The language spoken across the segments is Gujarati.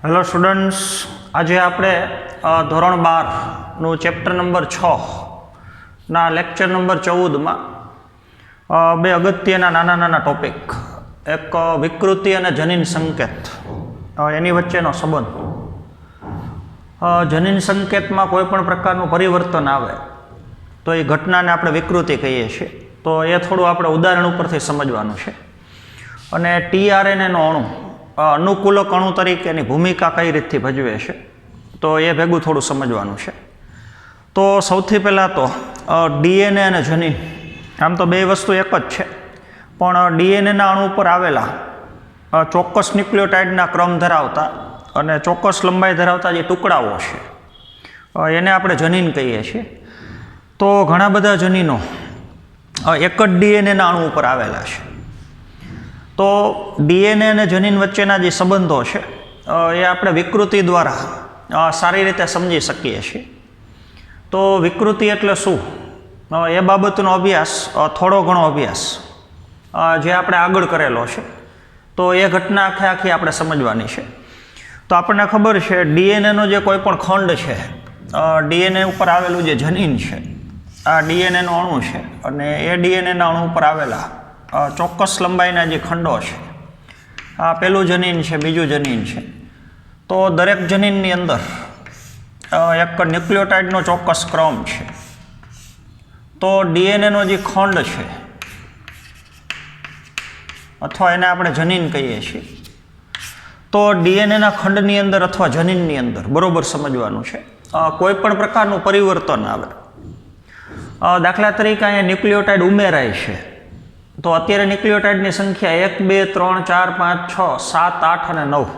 હેલો સ્ટુડન્ટ્સ, આજે આપણે ધોરણ 12નું ચેપ્ટર નંબર 6ના લેક્ચર નંબર 14માં બે અગત્યના નાના ટોપિક, એક વિકૃતિ અને જનીન સંકેત, એની વચ્ચેનો સંબંધ. જનીન સંકેતમાં કોઈ પણ પ્રકારનું પરિવર્તન આવે તો એ ઘટનાને આપણે વિકૃતિ કહીએ છીએ. તો એ થોડું આપણે ઉદાહરણ ઉપરથી સમજવાનું છે. અને ટીઆરએનએનો અણુ અનુકૂલક અણુ તરીકે એની ભૂમિકા કઈ રીતથી ભજવે છે, તો એ ભેગું થોડું સમજવાનું છે. તો સૌથી પહેલાં તો ડીએનએ અને જનીન, આમ તો બે વસ્તુ એક જ છે, પણ ડીએનએના અણુ ઉપર આવેલા ચોક્કસ ન્યુક્લિયોટાઇડના ક્રમ ધરાવતા અને ચોક્કસ લંબાઈ ધરાવતા જે ટુકડાઓ છે એને આપણે જનીન કહીએ છીએ. તો ઘણા બધા જનીનો એક જ ડીએનએના અણુ ઉપર આવેલા છે. તો ડીએનએ અને જનીન વચ્ચેના જે સંબંધો છે એ આપણે વિકૃતિ દ્વારા સારી રીતે સમજી શકીએ છીએ. તો વિકૃતિ એટલે શું, એ બાબતનો અભ્યાસ, થોડો ઘણો અભ્યાસ જે આપણે આગળ કરેલો છે, તો એ ઘટના આખી આપણે સમજવાની છે. તો આપણને ખબર છે ડીએનએનો જે કોઈ પણ ખંડ છે, ડીએનએ ઉપર આવેલું જે જનીન છે, આ ડીએનએનો અણુ છે, અને એ ડીએનએના અણુ ઉપર આવેલા ચોક્કસ લંબાઈના જે ખંડો છે, આ પહેલું જનીન છે, બીજું જનીન છે. તો દરેક જનીનની અંદર એક ન્યુક્લિયોટાઇડનો ચોક્કસ ક્રમ છે. તો ડીએનએનો જે ખંડ છે, અથવા એને આપણે જનીન કહીએ છીએ, તો ડીએનએના ખંડની અંદર અથવા જનીનની અંદર બરોબર સમજવાનું છે, કોઈ પણ પ્રકારનું પરિવર્તન આવે. દાખલા તરીકે અહીંયા ન્યુક્લિયોટાઇડ ઉમેરાય છે, તો અત્યારે ન્યુક્લિયોટાઇડની સંખ્યા 1, 2, 3, 4, 5, 6, 7, 8 અને 9,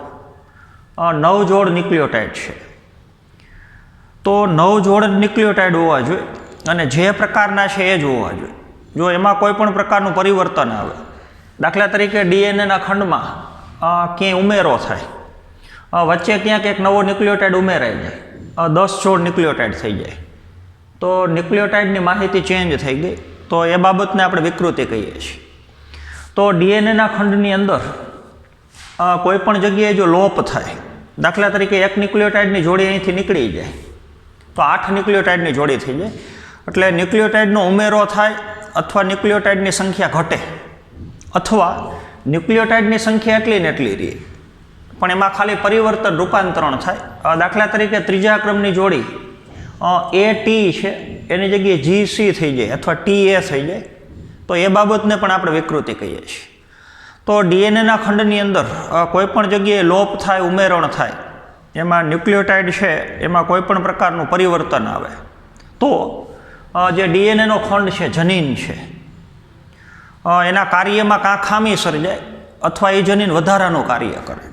9 જોડ ન્યુક્લિયોટાઇડ છે. તો 9 જોડ ન્યુક્લિયોટાઇડ હોવા જોઈએ અને જે પ્રકારના છે એ જ હોવા જોઈએ. જો એમાં કોઈ પણ પ્રકારનું પરિવર્તન આવે, દાખલા તરીકે ડીએનએના ખંડમાં ક્યાંય ઉમેરો થાય, વચ્ચે ક્યાંક એક નવો ન્યુક્લિયોટાઇડ ઉમેરાઈ જાય, 10 જોડ ન્યુક્લિયોટાઇડ થઈ જાય, તો ન્યુક્લિયોટાઇડની માહિતી ચેન્જ થઈ ગઈ, તો એ બાબતને આપણે વિકૃતિ કહીએ છીએ. તો ડીએનએના ખંડની અંદર કોઈ પણ જગ્યાએ જો લોપ થાય, દાખલા તરીકે એક ન્યુક્લિયોટાઇડની જોડી અહીંથી નીકળી જાય, તો 8 ન્યુક્લિયોટાઇડની જોડી થઈ જાય. એટલે ન્યુક્લિયોટાઇડનો ઉમેરો થાય, અથવા ન્યુક્લિયોટાઇડની સંખ્યા ઘટે, અથવા ન્યુક્લિયોટાઇડની સંખ્યા એટલી ને એટલી રહે, પણ એમાં ખાલી પરિવર્તન, રૂપાંતરણ થાય. દાખલા તરીકે ત્રીજા ક્રમની જોડી AT છે, એની જગ્યાએ GC થઈ જાય અથવા TA થઈ જાય, તો એ બાબતને પણ આપણે વિકૃતિ કહીએ છીએ. તો ડીએનએના ખંડની અંદર કોઈ પણ જગ્યાએ લોપ થાય, ઉમેરણ થાય, એમાં ન્યુક્લિયોટાઇડ છે એમાં કોઈ પણ પ્રકારનું પરિવર્તન આવે, તો જે ડીએનએનો ખંડ છે, જનીન છે, એના કાર્યમાં કાં ખામી સર્જાય અથવા એ જનીન વધારાનું કાર્ય કરે,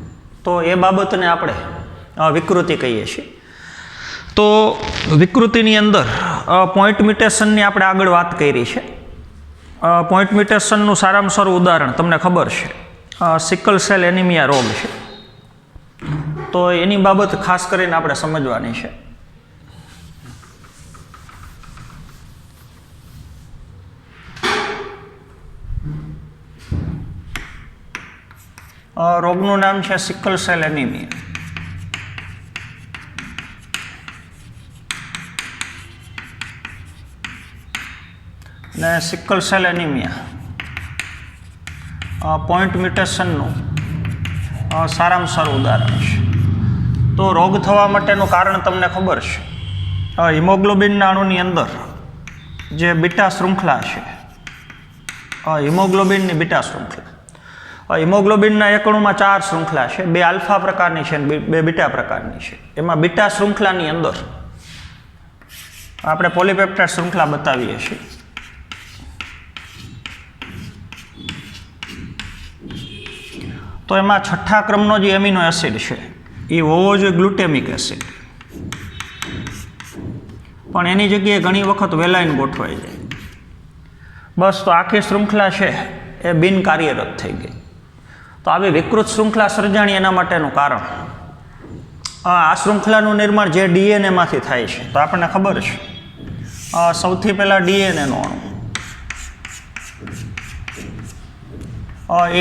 તો એ બાબતને આપણે વિકૃતિ કહીએ છીએ. તો વિકૃતિની અંદર પોઈન્ટ મ્યુટેશનની આપણે આગળ વાત કરી છે. પોઈન્ટ મ્યુટેશનનું સારામાં સારું ઉદાહરણ તમને ખબર છે, સિકલ સેલ એનિમિયા રોગ છે. તો એની બાબત ખાસ કરીને આપણે સમજવાની છે. રોગનું નામ છે સિકલ સેલ એનિમિયા. ને સિકલ સેલ એનિમિયા પોઈન્ટ મ્યુટેશનનું સારામાં સારું ઉદાહરણ છે. તો રોગ થવા માટેનું કારણ તમને ખબર છે, હિમોગ્લોબિનના અણુની અંદર જે બીટા શૃંખલા છે, હિમોગ્લોબિનની બીટા શૃંખલા, હિમોગ્લોબિનના એક અણુમાં 4 શૃંખલા છે, 2 આલ્ફા પ્રકારની છે અને 2 બીટા પ્રકારની છે. એમાં બીટા શૃંખલાની અંદર આપણે પોલીપેપ્ટાઇડ શૃંખલા બતાવીએ છીએ. તો એમાં 6થા ક્રમનો જે એમિનો એસિડ છે એ હોવો જોઈએ ગ્લુટેમિક એસિડ, પણ એની જગ્યાએ ઘણી વખત વેલાઇન ગોઠવાઈ જાય. બસ, તો આખી શૃંખલા છે એ બિનકાર્યરત થઈ ગઈ. તો આવી વિકૃત શૃંખલા સર્જાણી એના માટેનું કારણ, આ શૃંખલાનું નિર્માણ જે ડીએનએમાંથી થાય છે. તો આપણને ખબર છે સૌથી પહેલાં ડીએનએનો અણુ,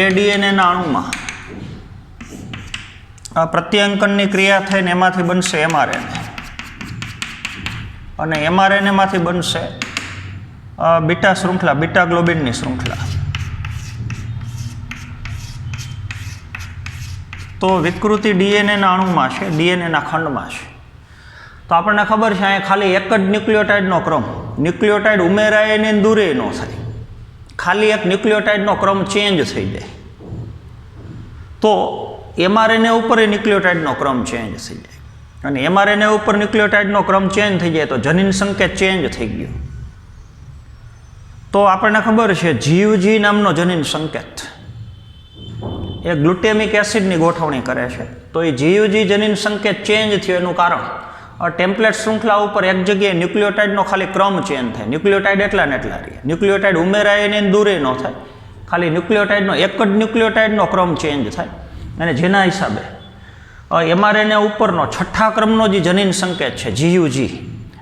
એ ડીએનએના અણુમાં પ્રત્યાંકનની ક્રિયા થઈને એમાંથી બનશે એમઆરએનએ અને એમઆરએનએમાંથી બનશે બીટા શૃંખલા, બીટા ગ્લોબિનની શૃંખલા. તો વિકૃતિ ડીએનએના અણુમાં છે, ડીએનએના ખંડમાં છે. તો આપણને ખબર છે અહીંયા ખાલી એક જ ન્યુક્લિયોટાઇડનો ક્રમ, ન્યુક્લિયોટાઇડ ઉમેરાય ને દૂરે ન થાય, ખાલી એક ન્યુક્લિયોટાઇડનો ક્રમ ચેન્જ થઈ જાય. તો એમઆરએનએ ઉપર ન્યુક્લિયોટાઇડનો ક્રમ ચેન્જ થઈ જાય અને એમઆરએનએ ઉપર ન્યુક્લિયોટાઇડનો ક્રમ ચેન્જ થઈ જાય તો જનીન સંકેત ચેન્જ થઈ ગયો. તો આપણને ખબર છે જીવજી નામનો જનીન સંકેત એ ગ્લુટેમિક એસિડની ગોઠવણી કરે છે. તો એ જીવજી જનીન સંકેત ચેન્જ થયો એનું કારણ ટેમ્પલેટ શૃંખલા ઉપર એક જગ્યાએ ન્યુક્લિયોટાઇડનો ખાલી ક્રમ ચેન્જ થાય, ન્યુક્લિયોટાઇડ એટલા ને એટલા રહે, ન્યુક્લિયોટાઇડ ઉમેરાય ને દૂરે ન થાય, ખાલી ન્યુક્લિયોટાઇડનો એક જ ન્યુક્લિયોટાઇડનો ક્રમ ચેન્જ થાય અને જેના હિસાબે એમઆરએનએ ઉપરનો છઠ્ઠા ક્રમનો જે જનીન સંકેત છે જીયુજી,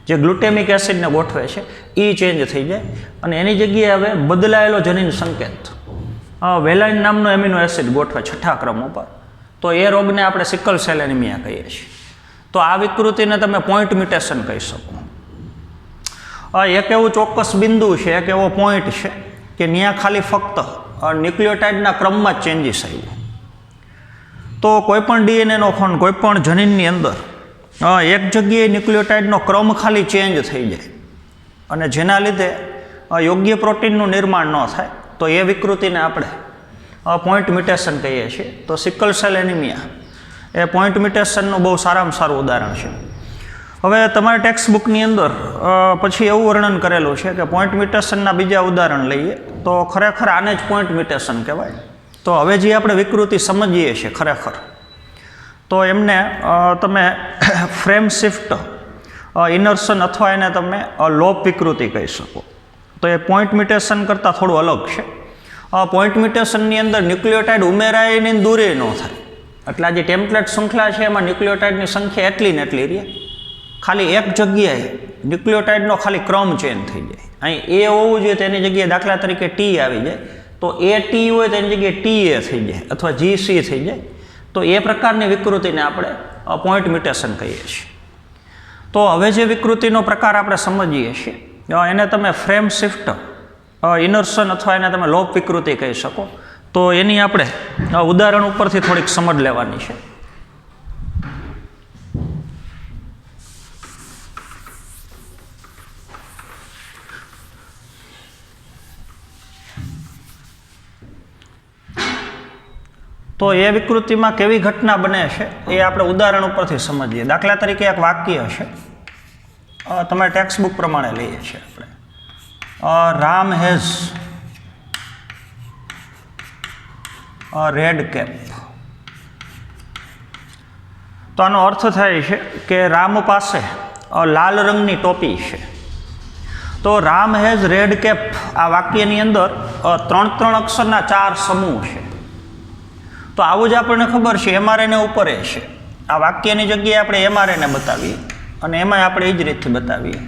જે ગ્લુટેમિક એસિડને ગોઠવે છે, એ ચેન્જ થઈ જાય અને એની જગ્યાએ હવે બદલાયેલો જનીન સંકેત વેલાઇન નામનો એમિનો એસિડ ગોઠવે છઠ્ઠા ક્રમ ઉપર. તો એ રોગને આપણે સિકલ સેલ એનિમિયા કહીએ છીએ. તો આ વિકૃતિને તમે પોઈન્ટ મ્યુટેશન કહી શકો. એક એવું ચોક્કસ બિંદુ છે, એક એવો પોઈન્ટ છે કે ત્યાં ખાલી ફક્ત ન્યુક્લિયોટાઇડના ક્રમમાં જ ચેન્જીસ આવ્યું. તો કોઈપણ ડીએનએનો ખંડ કોઈપણ જનીનની અંદર એક જગ્યાએ ન્યુક્લિયોટાઇડનો ક્રમ ખાલી ચેન્જ થઈ જાય અને જેના લીધે યોગ્ય પ્રોટીનનું નિર્માણ ન થાય તો એ વિકૃતિને આપણે પોઈન્ટ મ્યુટેશન કહીએ છીએ. તો સિકલ સેલ એનિમિયા એ પોઈન્ટ મ્યુટેશનનું બહુ સારામાં સારું ઉદાહરણ છે. હવે તમારા ટેક્સ્ટ બુકની અંદર પછી એવું વર્ણન કરેલું છે કે પોઈન્ટ મ્યુટેશનના બીજા ઉદાહરણ લઈએ તો ખરેખર આને જ પોઈન્ટ મ્યુટેશન કહેવાય. તો હવે જે આપણે વિકૃતિ સમજીએ છીએ ખરેખર તો એમને તમે ફ્રેમ શિફ્ટ ઇનર્શન અથવા એને તમે લોપ વિકૃતિ કહી શકો. તો એ પોઈન્ટ મ્યુટેશન કરતાં થોડું અલગ છે. પોઈન્ટ મ્યુટેશનની અંદર ન્યુક્લિયોટાઇડ ઉમેરાય ને દૂરે ન થાય, એટલે આ જે ટેમ્પલેટ શૃંખલા છે એમાં ન્યુક્લિયોટાઇડની સંખ્યા એટલી ને એટલી રહે, ખાલી એક જગ્યાએ ન્યુક્લિયોટાઇડનો ખાલી ક્રમ ચેન્જ થઈ જાય. અહીં એ હોવું જોઈએ તેની જગ્યાએ દાખલા તરીકે ટી આવી જાય, તો એ ટી હોય તેની જગ્યાએ ટી એ થઈ જાય અથવા જીસી થઈ જાય. તો એ પ્રકારની વિકૃતિને આપણે પોઈન્ટ મ્યુટેશન કહીએ છીએ. તો હવે જે વિકૃતિનો પ્રકાર આપણે સમજીએ છીએ એને તમે ફ્રેમ શિફ્ટ ઇનર્શન અથવા એને તમે લોપ વિકૃતિ કહી શકો. તો એની આપણે ઉદાહરણ ઉપરથી થોડીક સમજ લેવાની છે. તો એ વિકૃતિમાં કેવી ઘટના બને છે એ આપણે ઉદાહરણ ઉપરથી સમજીએ. દાખલા તરીકે એક વાક્ય છે, તમે ટેક્સ્ટ બુક પ્રમાણે લઈએ છીએ આપણે, રામ હેઝ રેડ કેપ. તો આનો અર્થ થાય છે કે રામ પાસે લાલ રંગની ટોપી છે. તો રામ હેઝ રેડ કેપ આ વાક્યની અંદર 3 અક્ષરના 4 સમૂહ છે. તો આવું જ આપણને ખબર છે એમઆરએનએ ઉપર છે. આ વાક્યની જગ્યાએ આપણે એમઆરએનએ બતાવીએ અને એમાં આપણે એ જ રીતથી બતાવીએ.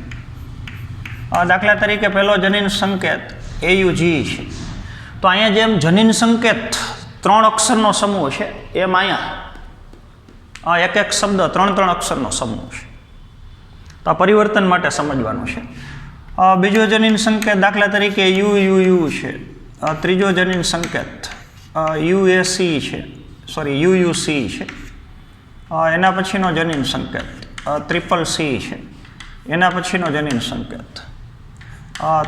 દાખલા તરીકે પહેલો જનીન સંકેત એયુજી છે. તો અહીંયા જેમ જનીન સંકેત 3 અક્ષરનો સમૂહ છે એમ અહીંયા એક એક શબ્દ 3 અક્ષરનો સમૂહ છે. તો આ પરિવર્તન માટે સમજવાનું છે. બીજો જનીન સંકેત દાખલા તરીકે યુયુયુ છે. ત્રીજો જનીન સંકેત યુએસી છે, સોરી યુયુસી છે. એના પછીનો જનીન સંકેત ટ્રિપલ સી છે. એના પછીનો જનીન સંકેત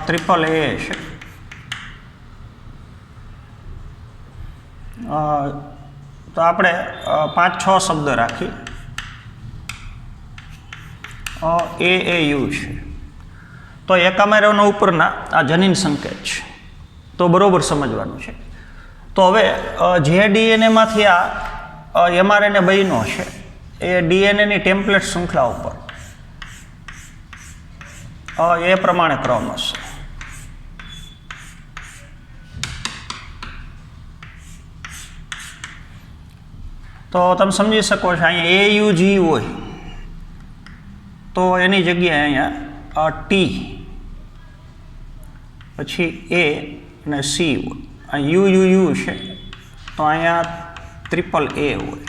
ટ્રિપલ એ છે. તો આપણે 5-6 શબ્દ રાખી એએયુ છે. તો એકામેરોનો ઉપરના આ જનીન સંકેત છે. તો બરાબર સમજવાનું છે. તો હવે જે ડીએનએમાંથી આ એમઆરએનએ બન્યો છે એ ડીએનએની ટેમ્પલેટ શૃંખલા ઉપર એ પ્રમાણે ક્રમ હશે. તો તમે સમજી શકો છો અહીંયા એયુજી હોય તો એની જગ્યાએ અહીંયા ટી પછી એ અને સી હોય. યુયુયુ છે તો અહીંયા ટ્રિપલ એ હોય.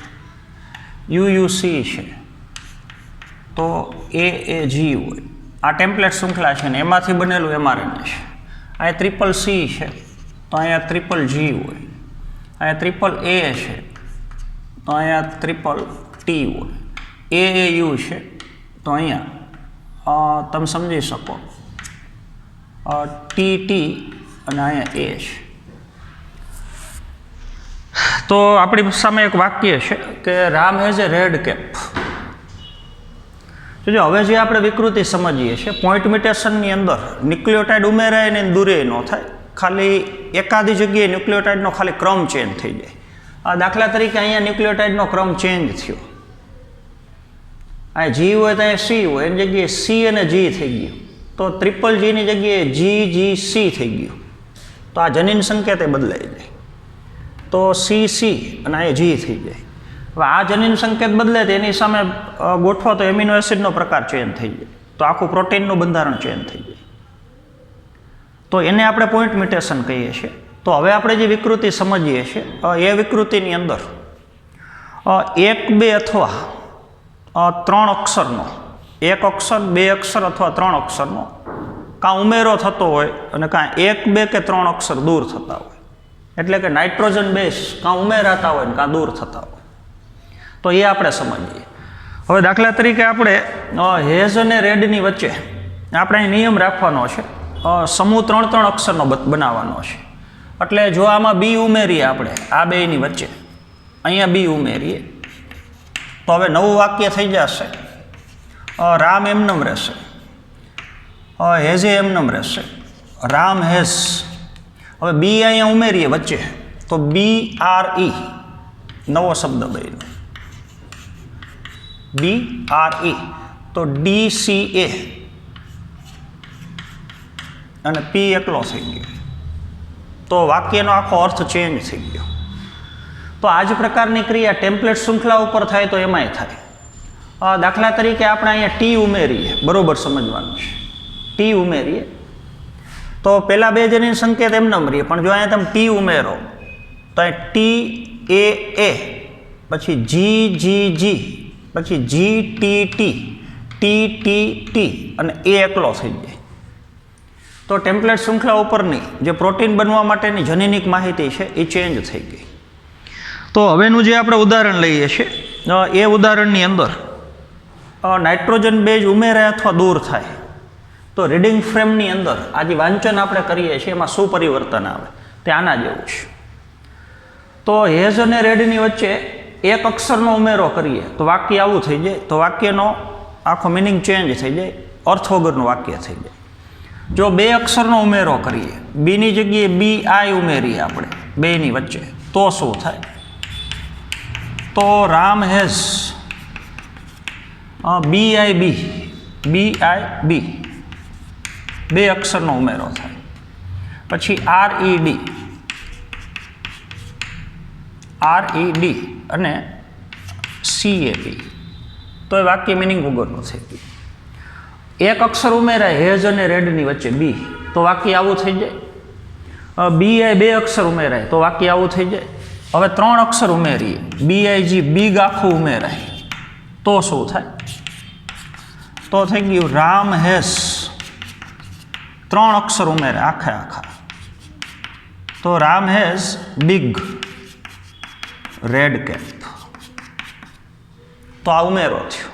યુયુસી છે તો એજી હોય. આ ટેમ્પલેટ શૃંખલા છે ને એમાંથી બનેલું એમઆરએનએ છે. અહીંયા ટ્રિપલ સી છે તો અહીંયા ટ્રિપલ જી હોય. અહીંયા ટ્રિપલ એ છે તો અહીંયા ટ્રિપલ ટી હોય. એયુ છે તો અહીંયા તમે સમજી શકો ટી અને અહીંયા એ છે. તો આપણી સામે એક વાક્ય છે કે Ram has a red cap. જો હવે જે આપણે વિકૃતિ સમજીએ છીએ પોઈન્ટ મ્યુટેશનની અંદર ન્યુક્લિયોટાઇડ ઉમેરાય ને દૂરે ન થાય, ખાલી એકાદી જગ્યાએ ન્યુક્લિયોટાઇડનો ખાલી ક્રમ ચેન્જ થઈ જાય. દાખલા તરીકે અહીંયા ન્યુક્લિયોટાઇડનો ક્રમ ચેન્જ થયો. આ જી હોય તો અહીંયા સી હોય, એની જગ્યાએ સી અને જી થઈ ગયું. તો ટ્રિપલ જીની જગ્યાએ જી થઈ ગયું. તો આ જનીન સંકેત એ બદલાઈ જાય. તો સી અને અહીંયા જી થઈ જાય. હવે આ જનીન સંકેત બદલે તો એની સામે ગોઠવો તો એમિનો એસિડનો પ્રકાર ચેન્જ થઈ જાય. તો આખું પ્રોટીનનું બંધારણ ચેન્જ થઈ જાય. તો એને આપણે પોઈન્ટ મ્યુટેશન કહીએ છીએ. તો હવે આપણે જે વિકૃતિ સમજીએ છીએ એ વિકૃતિની અંદર 1, 2 અથવા 3 અક્ષરનો, 1 અક્ષર, 2 અક્ષર અથવા 3 અક્ષરનો કાં ઉમેરો થતો હોય અને કાં 1, 2 કે 3 અક્ષર દૂર થતા હોય. એટલે કે નાઇટ્રોજન બેઝ કાં ઉમેરાતા હોય ને કાં દૂર થતા હોય. તો એ આપણે સમજીએ. હવે દાખલા તરીકે આપણે હેઝ અને રેડની વચ્ચે આપણે અહીં નિયમ રાખવાનો છે, સમૂહ 3 અક્ષરનો બનાવવાનો છે. એટલે જો આમાં બી ઉમેરીએ આપણે આ બેની વચ્ચે, અહીંયા બી ઉમેરીએ તો હવે નવું વાક્ય થઈ જશે. રામ એમનેમ રહેશે, હેઝે એમનેમ રહેશે, રામ હેઝ. હવે બી અહીંયા ઉમેરીએ વચ્ચે તો BRE નવો શબ્દ બન્યો, BRE. તો DCA અને P એકલો થઈ ગયો. તો વાક્યનો આખો અર્થ ચેન્જ થઈ ગયો. તો આ જ પ્રકારની ક્રિયા ટેમ્પલેટ શૃંખલા ઉપર થાય તો એમાંય થાય. દાખલા તરીકે આપણે અહીંયા ટી ઉમેરીએ, બરોબર સમજવાનું છે. ટી ઉમેરીએ તો પહેલાં બે જનીન સંકેત એમ ન મરીએ, પણ જો અહીંયા તમે ટી ઉમેરો તો અહીં TAA પછી GGG પછી GTT અને એ એકલો થઈ જાય. તો ટેમ્પલેટ શૃંખલા ઉપરની જે પ્રોટીન બનવા માટેની જનીનિક માહિતી છે એ ચેન્જ થઈ ગઈ. તો હવેનું જે આપણે ઉદાહરણ લઈએ છીએ એ ઉદાહરણની અંદર નાઇટ્રોજન બેઝ ઉમેરાય અથવા દૂર થાય તો રીડિંગ ફ્રેમની અંદર આ જે વાંચન આપણે કરીએ છીએ એમાં શું પરિવર્તન આવે તે આના જેવું છે. તો હેઝ અને રેડની વચ્ચે એક અક્ષરનો ઉમેરો કરીએ તો વાક્ય આવું થઈ જાય. તો વાક્યનો આખો મિનિંગ ચેન્જ થઈ જાય, અર્થ વગરનું વાક્ય થઈ જાય. જો 2 અક્ષરનો ઉમેરો કરીએ, બીની જગ્યાએ BI ઉમેરીએ આપણે બેની વચ્ચે તો શું થાય? તો રામ હેઝ BIB 2 અક્ષરનો ઉમેરો થાય. પછી RED અને CAP. તો એ વાક્ય મિનિંગ વગરનું થઈ ગયું. એક અક્ષર ઉમેરાય હેઝ અને રેડની વચ્ચે બી તો વાક્ય આવું થઈ જાય. BI 2 અક્ષર ઉમેરાય તો વાક્ય આવું થઈ જાય. હવે 3 અક્ષર ઉમેરીએ, BIG બિગ આખું ઉમેરાય તો શું થાય? તો થઈ ગયું રામ હેઝ 3 અક્ષર ઉમેરે આખા તો Ram has big red cap. તો આ ઉમેરો થયો.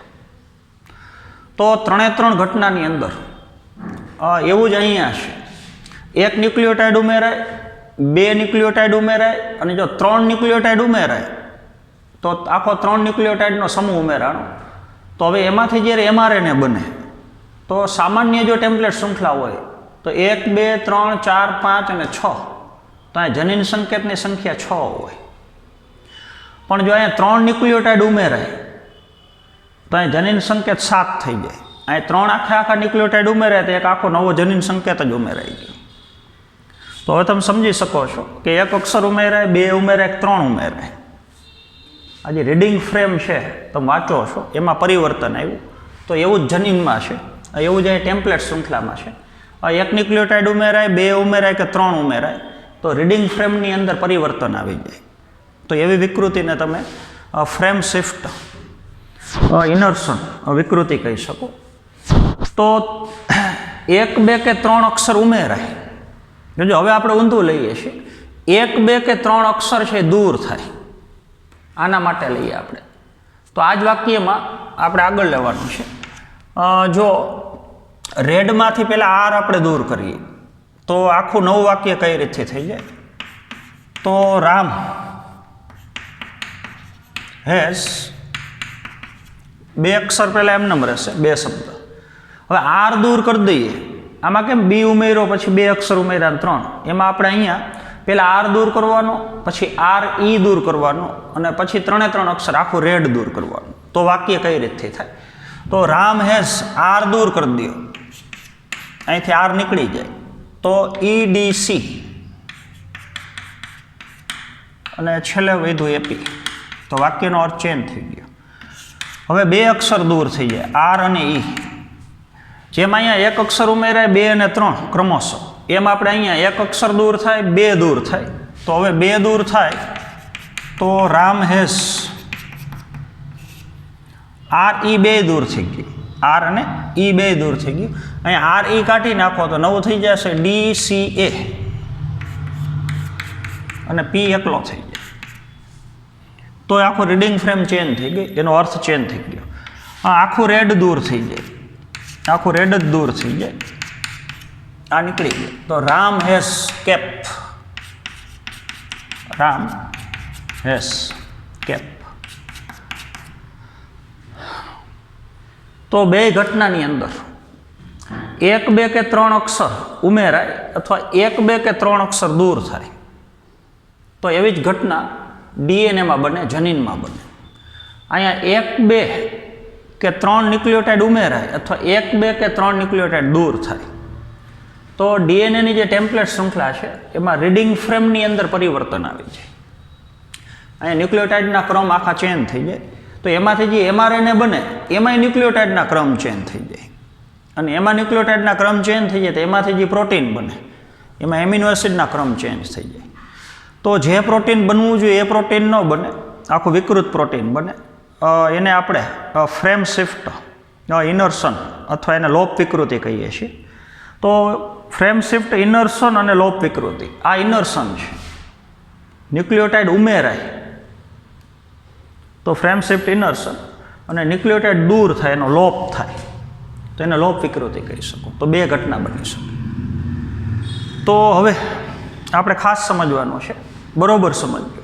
તો 3 ઘટનાની અંદર એવું જ અહીંયા છે. 1 ન્યુક્લિયોટાઇડ ઉમેરાય, 2 ન્યુક્લિયોટાઇડ ઉમેરાય અને જો 3 ન્યુક્લિયોટાઇડ ઉમેરાય તો આખો 3 ન્યુક્લિયોટાઇડનો સમૂહ ઉમેરાનો. તો હવે એમાંથી જ્યારે mRNA બને તો સામાન્ય જો ટેમ્પલેટ શૃંખલા હોય તો 1, 2, 3, 4, 5 અને 6 તો અહીંયા જનીન સંકેતની સંખ્યા 6 હોય. પણ જો અહીંયા 3 ન્યુક્લિયોટાઇડ ઉમેરાય તો અહીં જનીન સંકેત 7 થઈ જાય. અહીં 3 આખા ન્યુક્લિયોટાઇડ ઉમેરાય તો એક આખો નવો જનીન સંકેત જ ઉમેરાઈ ગયો. તો હવે તમે સમજી શકો છો કે 1 અક્ષર ઉમેરાય, 2 ઉમેરાય, 3 ઉમેરાય. આ જે રીડિંગ ફ્રેમ છે તમે વાંચો છો એમાં પરિવર્તન આવ્યું. તો એવું જ જનીનમાં છે, એવું જ અહીં ટેમ્પલેટ શૃંખલામાં છે. 1 ન્યુક્લિયોટાઇડ ઉમેરાય, 2 ઉમેરાય કે 3 ઉમેરાય તો રીડિંગ ફ્રેમની અંદર પરિવર્તન આવી જાય. તો એવી વિકૃતિને તમે ફ્રેમ શિફ્ટ ઇનર્સન વિકૃતિ કહી શકો. તો 1, 2 કે 3 અક્ષર ઉમેરાય. જોજો હવે આપણે ઊંધું લઈએ છીએ. 1, 2 કે 3 અક્ષર છે દૂર થાય. આના માટે લઈએ આપણે. તો આ જ વાક્યમાં આપણે આગળ લેવાનું છે. જો રેડમાંથી પહેલાં આર આપણે દૂર કરીએ તો આખું નવું વાક્ય કઈ રીતથી થઈ જાય. તો રામ હેઝ 2 અક્ષર પહેલાં એમને રહેશે 2 શબ્દ. હવે આર દૂર કરી દઈએ. આમાં કેમ બી ઉમેર્યો પછી 2 અક્ષર ઉમેર્યા 3. એમાં આપણે અહીંયા પહેલાં આર દૂર કરવાનો, પછી આર ઈ દૂર કરવાનો અને પછી 3 અક્ષર આખું રેડ દૂર કરવાનું. તો વાક્ય કઈ રીતથી થાય. તો રામ હેઝ આર દૂર કરી દો, અહીંથી આર નીકળી જાય તો EDC અને છેલ્લે વધ્યું એપી. તો વાક્યનો અર્થ ચેન્જ થઈ ગયો. હવે 2 અક્ષર દૂર થઈ જાય આર અને ઈ. જેમ અહીંયા 1 અક્ષર ઉમેરાય 2 અને 3 ક્રમશઃ, એમ આપણે અહીંયા 1 અક્ષર દૂર થાય 2 દૂર થાય. તો હવે 2 દૂર થાય તો રામ હેઝ આર ઈ 2 દૂર થઈ ગઈ. આર અને ઈ 2 દૂર થઈ ગયું. અહીંયા આર ઈ કાઢી નાખો તો નવું થઈ જશે DCA અને પી એકલો થઈ જાય. તો આખું રીડિંગ ફ્રેમ ચેન્જ થઈ ગઈ, એનો અર્થ ચેન્જ થઈ ગયો. આખું રેડ દૂર થઈ જાય, આખું રેડ જ દૂર થઈ જાય. આ નીકળી ગયું. તો Ram has cap, Ram has cap. તો બે ઘટનાની અંદર 1, 2 કે 3 અક્ષર ઉમેરાય અથવા 1, 2 કે 3 અક્ષર દૂર થાય. તો એવી જ ઘટના ડીએનએમાં બને, જનીનમાં બને. અહીંયા 1, 2 કે 3 ન્યુક્લિયોટાઇડ ઉમેરાય અથવા 1, 2 કે 3 ન્યુક્લિયોટાઇડ દૂર થાય. તો ડીએનએની જે ટેમ્પલેટ શૃંખલા છે એમાં રીડિંગ ફ્રેમની અંદર પરિવર્તન આવી જાય. અહીંયા ન્યુક્લિયોટાઇડના ક્રમ આખા ચેન્જ થઈ જાય. તો એમાંથી જે mRNA બને એમાંય ન્યુક્લિયોટાઇડના ક્રમ ચેન્જ થઈ જાય. અને એમાં ન્યુક્લિયોટાઇડના ક્રમ ચેન્જ થઈ જાય તો એમાંથી જે પ્રોટીન બને એમાં એમિનો એસિડના ક્રમ ચેન્જ થઈ જાય. તો જે પ્રોટીન બનવું જોઈએ એ પ્રોટીન ન બને, આખું વિકૃત પ્રોટીન બને. એને આપણે ફ્રેમ શિફ્ટ ઇનર્સન અથવા એને લોપ વિકૃતિ કહીએ છીએ. તો ફ્રેમ શિફ્ટ ઇનર્સન અને લોપ વિકૃતિ, આ ઇનર્સન છે. ન્યુક્લિયોટાઇડ ઉમેરાય તો ફ્રેમ શિફ્ટ ઇનર્સન, અને ન્યુક્લિયોટાઇડ દૂર થાય એનો લોપ થાય તો એને લોપ વિકૃતિ કહી શકો. તો 2 ઘટના બની શકે. તો હવે આપણે ખાસ સમજવાનું છે, બરોબર સમજજો.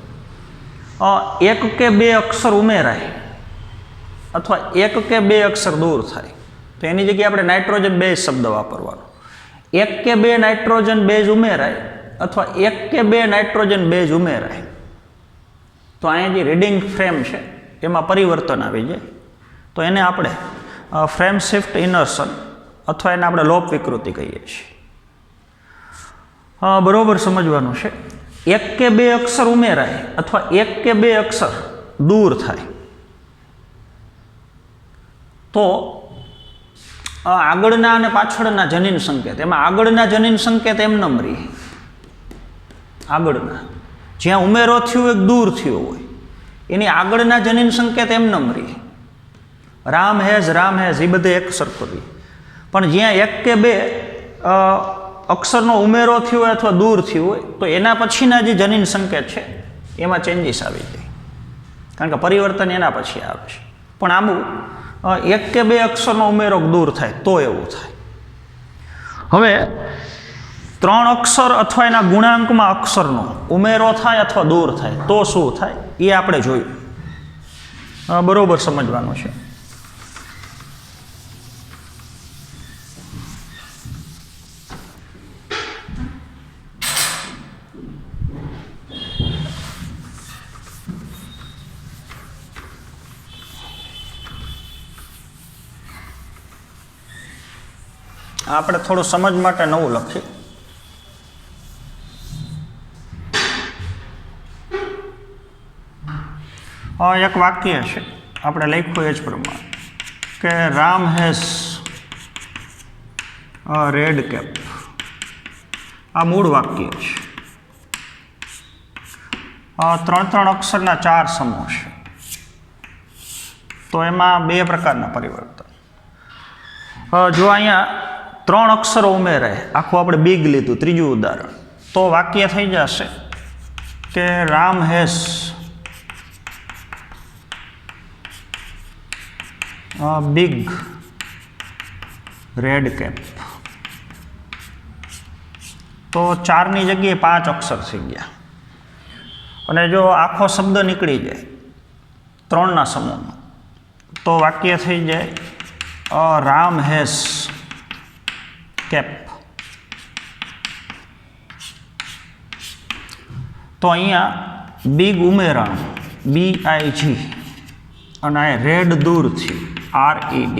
1 કે 2 અક્ષર ઉમેરાય અથવા 1 કે 2 અક્ષર દૂર થાય તો એની જગ્યાએ આપણે નાઇટ્રોજન બેઝ શબ્દ વાપરવાનો. 1 કે 2 નાઇટ્રોજન બેઝ ઉમેરાય અથવા 1 કે 2 નાઇટ્રોજન બેઝ ઉમેરાય તો અહીંયા જે રીડિંગ ફ્રેમ છે એમાં પરિવર્તન આવી જાય. તો એને આપણે ફ્રેમ શિફ્ટ ઇનર્સન અથવા એને આપણે લોપ વિકૃતિ કહીએ છીએ. બરોબર સમજવાનું છે. 1 કે 2 અક્ષર ઉમેરાય અથવા 1 કે 2 અક્ષર દૂર થાય તો આગળના અને પાછળના જનીન સંકેત, એમાં આગળના જનીન સંકેત એમને રહે. આગળના જ્યાં ઉમેરો થયો હોય દૂર થયો હોય એની આગળના જનીન સંકેત એમને રહે. રામ હેઝ એ બધે એક સરખો રહે. પણ જ્યાં 1 કે 2 અક્ષરનો ઉમેરો થયો હોય અથવા દૂર થયો હોય તો એના પછીના જે જનીન સંકેત છે એમાં ચેન્જીસ આવી જાય, કારણ કે પરિવર્તન એના પછી આવે છે. પણ આમ 1 કે 2 અક્ષરનો ઉમેરો દૂર થાય તો એવું થાય. હવે 3 અક્ષર અથવા એના ગુણાંકમાં અક્ષરનો ઉમેરો થાય અથવા દૂર થાય તો શું થાય એ આપણે જોયું. બરોબર સમજવાનું છે. આપણે થોડું સમજ માટે નવું લખીએ. એક વાક્ય છે આપણે લખ્યું એ જ પ્રમાણે કે રામ હેઝ રેડ કેપ. આ મૂળ વાક્ય છે. 3 અક્ષરના 4 સમૂહ છે. તો એમાં બે પ્રકારના પરિવર્તન. જો અહીંયા 3 અક્ષરો ઉમેરાય, આખું આપણે બિગ લીધું, ત્રીજું ઉદાહરણ, તો વાક્ય થઈ જશે કે Ram has big red cap. તો 4ની જગ્યાએ 5 અક્ષર થઈ ગયા. અને જો આખો શબ્દ નીકળી જાય 3ના સમૂહમાં, તો વાક્ય થઈ જાય રામ હેઝ કેપ. તો અહીંયા બિગ ઉમેરાણું BIG અને આ રેડ દૂરથી RED.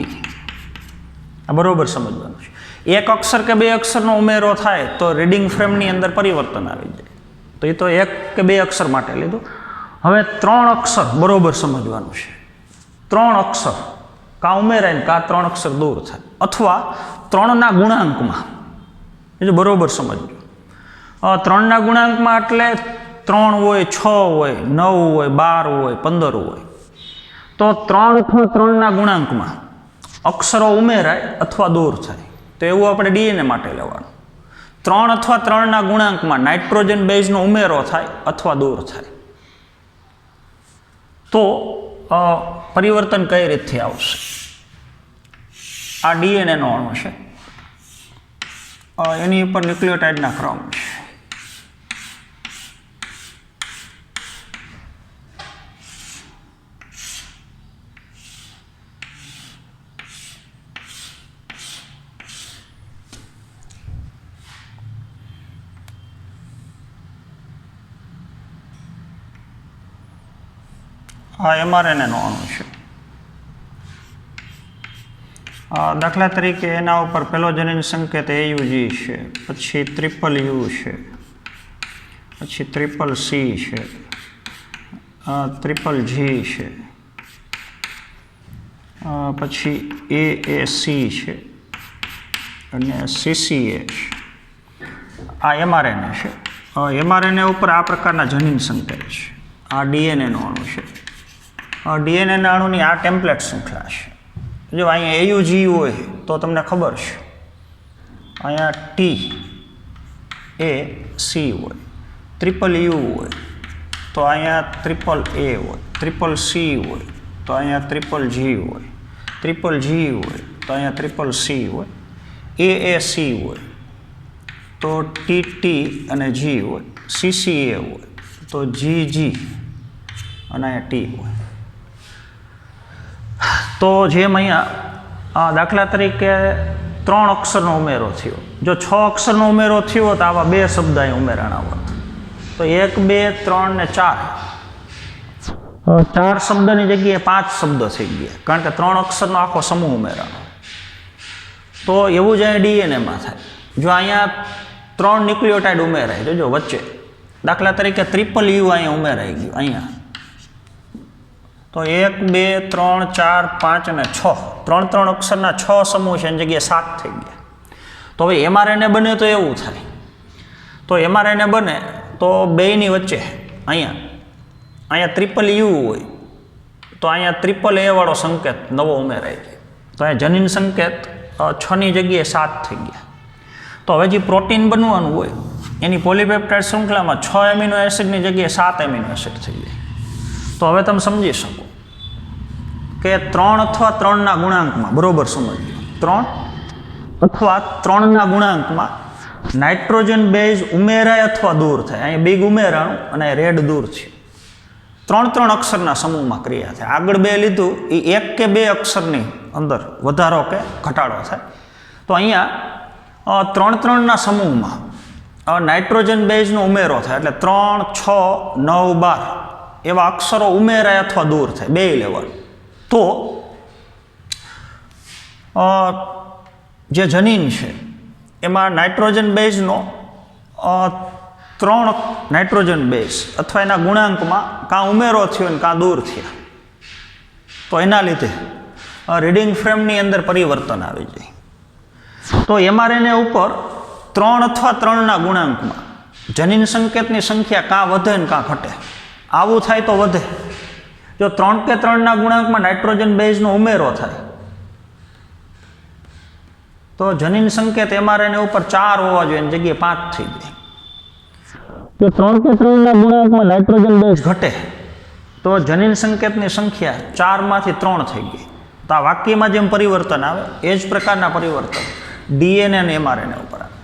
આ બરોબર સમજવાનું છે. એક અક્ષર કે બે અક્ષરનો ઉમેરો થાય તો રીડિંગ ફ્રેમની અંદર પરિવર્તન આવી જાય. તો એ તો એક કે બે અક્ષર માટે લીધું. હવે 3 અક્ષર બરોબર સમજવાનું છે. 3 અક્ષર કાં ઉમેરાય ને કાં 3 અક્ષર દૂર થાય, અથવા 3ના ગુણાંકમાં, એ જો બરોબર સમજવું. 3ના ગુણાંકમાં એટલે 3 હોય, 6 હોય, 9 હોય, 12 હોય, 15 હોય. તો 3 અથવા 3ના ગુણાંકમાં અક્ષરો ઉમેરાય અથવા દૂર થાય, તો એવું આપણે DNA માટે લેવાનું. 3 અથવા 3ના ગુણાંકમાં નાઇટ્રોજન બેઝનો ઉમેરો થાય અથવા દૂર થાય, તો પરિવર્તન કઈ રીતથી આવશે? આ DNAનો અણુ છે, એની ઉપર ન્યુક્લિયોટાઇડના ક્રમ છે. આ mRNA નો અણુ છે. દાખલા તરીકે એના ઉપર પેલો જનીન સંકેત AUG છે, પછી UU છે, પછી CCC છે, GG છે, પછી AAC છે અને CCA છે. આ mRNA છે. mRNA ઉપર આ પ્રકારના જનીન સંકેત છે. આ DNA નો અણુ છે. DNA અણુની આ ટેમ્પલેટ શૃંખલા છે. જો અહીંયા AUG હોય તો તમને ખબર છે, અહીંયા TAC હોય, UU હોય તો અહીંયા AAA હોય, CCC હોય તો અહીંયા GG હોય, GG હોય તો અહીંયા CCC હોય, AAC હોય તો TT અને G હોય, CCA હોય તો GG અને અહીંયા T હોય. તો જેમ અહીંયા દાખલા તરીકે 3 અક્ષરનો ઉમેરો થયો, જો 6 અક્ષરનો ઉમેરો થયો તો આવા 2 શબ્દ અહીં ઉમેરાણા હોત. તો 1, 2, 3 ને 4, 4 શબ્દની જગ્યાએ 5 શબ્દ થઈ ગયા, કારણ કે 3 અક્ષરનો આખો સમૂહ ઉમેરાણો. તો એવું જ અહીંયા DNAમાં થાય. જો અહીંયા 3 ન્યુક્લિયોટાઇડ ઉમેરાય, જોજો વચ્ચે દાખલા તરીકે UU અહીંયા ઉમેરાઈ ગયું અહીંયા, તો 1, 2, 3, 4, 5 અને 6, 3 અક્ષરના 6 સમૂહ છે એની જગ્યાએ 7 થઈ ગયા. તો હવે mRNA બને તો એવું થાય. તો mRNA બને તો બેયની વચ્ચે અહીંયા UU હોય તો અહીંયા AAA વાળો સંકેત નવો ઉમેરાઈ જાય. તો અહીંયા જનીન સંકેત 6ની જગ્યાએ 7 થઈ ગયા. તો હવે જે પ્રોટીન બનવાનું હોય એની પોલીપેપ્ટાઇડ શૃંખલામાં 6 એમિનો એસિડની જગ્યાએ 7 એમિનો એસિડ થઈ જાય. તો હવે તમે સમજી શકો કે 3 અથવા 3ના ગુણાંકમાં, બરોબર સમજજો, 3 અથવા 3ના ગુણાંકમાં નાઇટ્રોજન બેઝ ઉમેરાય અથવા દૂર થાય. અહીંયા બિગ ઉમેરાણું અને રેડ દૂર છે. 3 અક્ષરના સમૂહમાં ક્રિયા થાય. આગળ 2 લીધું એ 1 કે 2 અક્ષરની અંદર વધારો કે ઘટાડો થાય. તો અહીંયા 3ના સમૂહમાં નાઇટ્રોજન બેઝનો ઉમેરો થાય, એટલે 3, 6, 9, 12 એવા અક્ષરો ઉમેરાય અથવા દૂર થાય, બે લેવલ. તો જે જનીન છે એમાં નાઇટ્રોજન બેઝનો 3 નાઇટ્રોજન બેઝ અથવા એના ગુણાંકમાં કાં ઉમેરો થયો ને કાં દૂર થયા, તો એના લીધે રીડિંગ ફ્રેમની અંદર પરિવર્તન આવી જાય. તો mRNA ઉપર 3 અથવા 3ના ગુણાંકમાં જનીન સંકેતની સંખ્યા કાં વધે ને કાં ઘટે. આવું થાય તો વધે, જો 3 કે 3ના ગુણાંકમાં નાઇટ્રોજન બેઝનો ઉમેરો થાય તો જનીન સંકેત mRNA ઉપર 4 હોવા જોઈએ એની જગ્યાએ 5 થઈ જાય. જો 3 કે 3ના ગુણાંકમાં નાઇટ્રોજન બેઝ ઘટે તો જનીન સંકેતની સંખ્યા 4માંથી 3 થઈ ગઈ. તો આ વાક્યમાં જેમ પરિવર્તન આવે એ જ પ્રકારના પરિવર્તન DNA અને mRNA ઉપર આવે.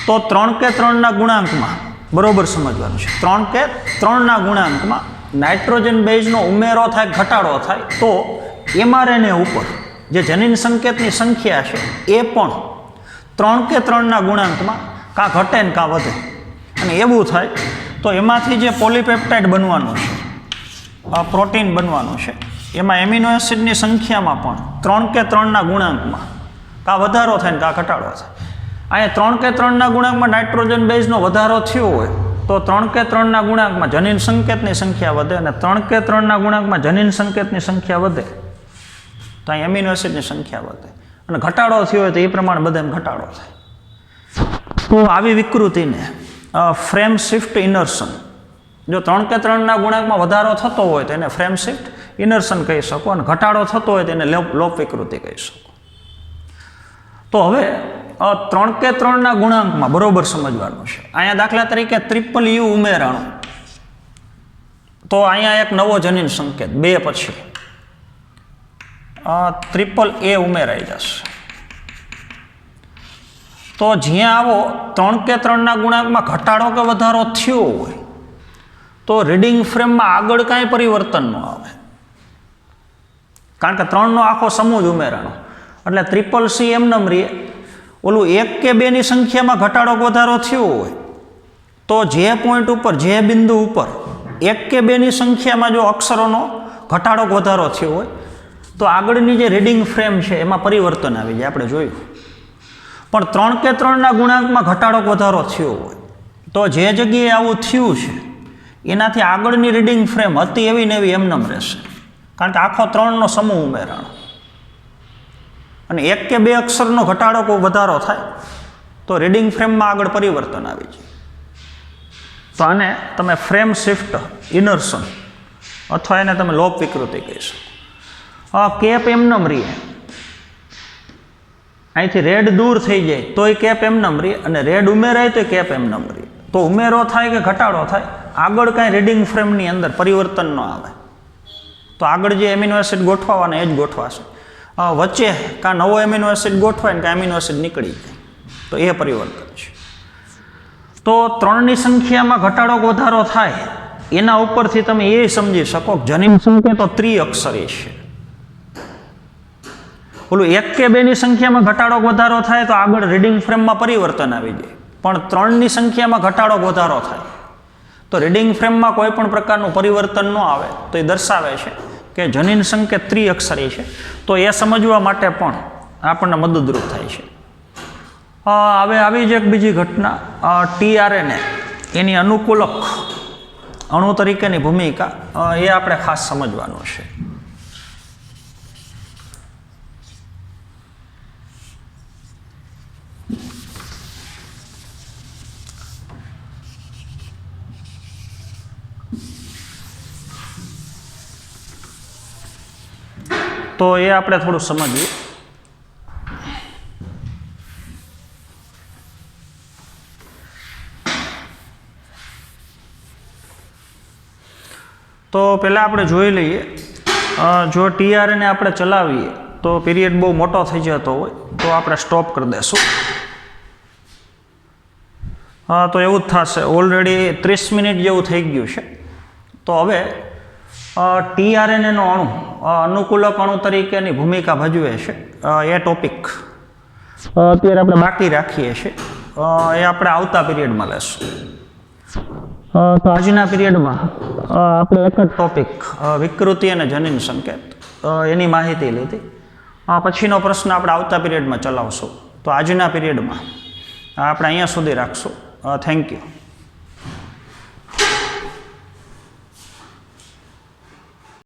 તો 3 કે 3ના ગુણાંકમાં બરોબર સમજવાનું છે. 3 કે 3ના ગુણાંકમાં નાઇટ્રોજન બેઝનો ઉમેરો થાય ઘટાડો થાય તો mRNA ઉપર જે જનીન સંકેતની સંખ્યા છે એ પણ 3 કે 3ના ગુણાંકમાં કાં ઘટે ને કાં વધે. અને એવું થાય તો એમાંથી જે પોલીપેપ્ટાઇડ બનવાનું છે, પ્રોટીન બનવાનું છે, એમાં એમિનો એસિડની સંખ્યામાં પણ 3 કે 3ના ગુણાંકમાં કાં વધારો થાય ને કાં ઘટાડો થાય. અહીંયા 3 કે 3ના ગુણાંકમાં નાઇટ્રોજન બેઝનો વધારો થયો હોય તો 3 કે 3ના ગુણાંકમાં જનીન સંકેતની સંખ્યા વધે અને 3 કે 3ના ગુણાંકમાં જનીન સંકેતની સંખ્યા વધે તો અહીં એમિનો એસિડની સંખ્યા વધે. અને ઘટાડો થયો હોય તો એ પ્રમાણે બધામાં ઘટાડો થાય. તો આવી વિકૃતિને ફ્રેમ શિફ્ટ ઇનર્શન, જો 3 કે 3ના ગુણાંકમાં વધારો થતો હોય તો એને ફ્રેમ શિફ્ટ ઇનર્શન કહી શકો અને ઘટાડો થતો હોય તો એને લોપ વિકૃતિ કહી શકો. તો હવે 3 કે 3ના ગુણાંકમાં બરોબર સમજવાનું છે. અહીંયા દાખલા તરીકે ટ્રિપલ યુ ઉમેરાણું તો અહીંયા એક નવો જનીન સંકેત 2 પછી ટ્રિપલ એ ઉમેરાઈ જશે. તો જ્યાં આવો 3 કે 3ના ગુણાંકમાં ઘટાડો કે વધારો થયો હોય તો રીડિંગ ફ્રેમમાં આગળ કાંઈ પરિવર્તન ન આવે, કારણ કે 3નો આખો સમૂહ જ ઉમેરાણો. એટલે ટ્રિપલ સી એમનેમ રહીએ. ઓલું 1 કે 2ની સંખ્યામાં ઘટાડો કે વધારો થયો હોય તો જે પોઈન્ટ ઉપર, જે બિંદુ ઉપર 1 કે 2ની સંખ્યામાં જો અક્ષરોનો ઘટાડો કે વધારો થયો હોય તો આગળની જે રીડિંગ ફ્રેમ છે એમાં પરિવર્તન આવી જાય, આપણે જોયું. પણ 3 કે 3ના ગુણાંકમાં ઘટાડો કે વધારો થયો હોય તો જે જગ્યાએ આવું થયું છે એનાથી આગળની રીડિંગ ફ્રેમ હતી એવી ને એવી એમનેમ રહેશે, કારણ કે આખો 3નો સમૂહ ઉમેરાણો. અને 1 કે 2 અક્ષરનો ઘટાડો કે વધારો થાય તો રીડિંગ ફ્રેમમાં આગળ પરિવર્તન આવી જાય. તો આને તમે ફ્રેમ શિફ્ટ ઇનર્શન અથવા એને તમે લોપ વિકૃતિ કહી શકો. કેપ એમનેમ રહીએ, અહીંથી રેડ દૂર થઈ જાય તોય કેપ એમનેમ રહીએ અને રેડ ઉમેરાય તો કેપ એમનેમ રહીએ. તો ઉમેરો થાય કે ઘટાડો થાય આગળ કાંઈ રીડિંગ ફ્રેમની અંદર પરિવર્તન ન આવે તો આગળ જે એમિનો એસિડ ગોઠવાના એ જ ગોઠવાશે. વચ્ચે કાં નવો એમિનો એસિડ ગોઠવાય ને કાં એમિનો એસિડ નીકળી જાય તો એ પરિવર્તન છે. તો 3ની સંખ્યામાં ઘટાડો કે વધારો થાય એના ઉપરથી તમે એ સમજી શકો કે જનીન સંકેતો ત્રિઅક્ષરી છે. ઓલું 1 કે 2ની સંખ્યામાં ઘટાડો કે વધારો થાય તો આગળ રીડિંગ ફ્રેમમાં પરિવર્તન આવી જાય. પણ 3ની સંખ્યામાં ઘટાડો કે વધારો થાય તો રીડિંગ ફ્રેમમાં કોઈ પણ પ્રકારનું પરિવર્તન ન આવે તો એ દર્શાવે છે કે જનીન સંકેત ત્રિઅક્ષરી છે. તો એ સમજવા માટે પણ આપણને મદદરૂપ થાય છે. હવે આવી જ એક બીજી ઘટના tRNA એની અનુકૂલક અણુ તરીકેની ભૂમિકા એ આપણે ખાસ સમજવાનું છે. તો એ આપણે થોડું સમજીએ. તો પહેલાં આપણે જોઈ લઈએ, જો tRNA આપણે ચલાવીએ તો પીરિયડ બહુ મોટો થઈ જતો હોય તો આપણે સ્ટોપ કરી દઈશું. તો એવું જ થશે. ઓલરેડી 30 મિનિટ જેવું થઈ ગયું છે. તો હવે tRNAનો અણુ અનુકૂલક અણુ તરીકેની ભૂમિકા ભજવે છે એ ટોપિક અત્યારે આપણે બાકી રાખીએ છીએ. એ આપણે આવતા પીરિયડમાં લેશું. તો આજના પીરિયડમાં આપણે એક જ ટોપિક વિકૃતિ અને જનીન સંકેત એની માહિતી લીધી. પછીનો પ્રશ્ન આપણે આવતા પીરિયડમાં ચલાવશું. તો આજના પીરિયડમાં આપણે અહીંયા સુધી રાખશું. Thank you.